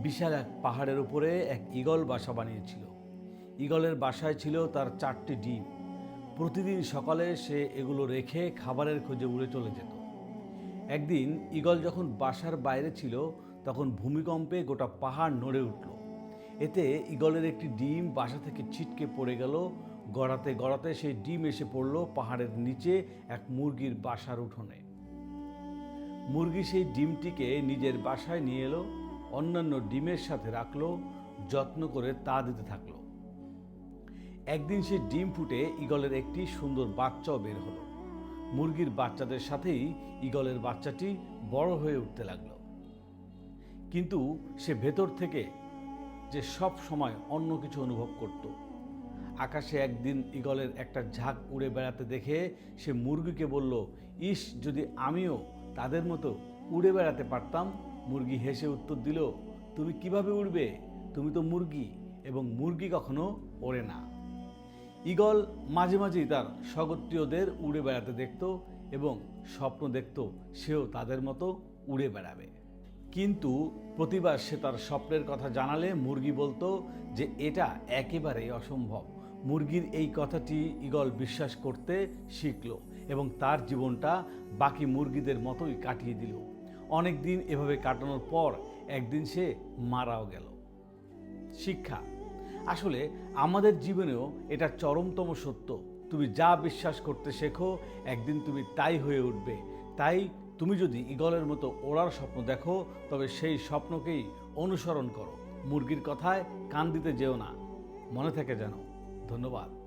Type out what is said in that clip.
বিশাল এক পাহাড়ের উপরে এক ঈগল বাসা বানিয়েছিল। ঈগলের বাসায় ছিল তার 4টি ডিম। প্রতিদিন সকালে সে এগুলো রেখে খাবারের খোঁজে উড়ে চলে যেত। একদিন ঈগল যখন বাসার বাইরে ছিল তখন ভূমিকম্পে গোটা পাহাড় নড়ে উঠল। এতে ঈগলের একটি ডিম বাসা থেকে ছিটকে পড়ে গেল। গড়াতে গড়াতে সেই ডিম এসে পড়ল পাহাড়ের নিচে এক মুরগির বাসার উঠোনে। মুরগি সেই ডিমটিকে নিজের বাসায় নিয়ে এলো, অন্যান্য ডিমের সাথে রাখলো, যত্ন করে তা দিতে থাকলো। একদিন সেই ডিম ফুটে ঈগলের একটি সুন্দর বাচ্চাও বের হলো। মুরগির বাচ্চাদের সাথেই ঈগলের বাচ্চাটি বড় হয়ে উঠতে লাগলো। কিন্তু সে ভেতর থেকে যে সব সময় অন্য কিছু অনুভব করত। আকাশে একদিন ঈগলের একটা ঝাঁক উড়ে বেড়াতে দেখে সে মুরগিকে বলল, ইস, যদি আমিও তাদের মতো উড়ে বেড়াতে পারতাম। মুরগি হেসে উত্তর দিল, তুমি কিভাবে উড়বে? তুমি তো মুরগি, এবং মুরগি কখনো ওড়ে না। ঈগল মাঝে মাঝেই তার স্বগোত্রীয়দের উড়ে বেড়াতে দেখত এবং স্বপ্ন দেখত সেও তাদের মতো উড়ে বেড়াবে। কিন্তু প্রতিবার সে তার স্বপ্নের কথা জানালে মুরগি বলতো যে এটা একেবারেই অসম্ভব। মুরগির এই কথাটি ঈগল বিশ্বাস করতে শিখল এবং তার জীবনটা বাকি মুরগিদের মতোই কাটিয়ে দিল। অনেক দিন এভাবে কাটানোর পর একদিন সে মারাও গেল। শিক্ষা, আসলে আমাদের জীবনেও এটা চরমতম সত্য। তুমি যা বিশ্বাস করতে শেখো একদিন তুমি তাই হয়ে উঠবে। তাই তুমি যদি ঈগলের মতো ওড়ার স্বপ্ন দেখো তবে সেই স্বপ্নকেই অনুসরণ করো। মুরগির কথায় কান দিতে যেও না। মনে থাকে যেন। ধন্যবাদ।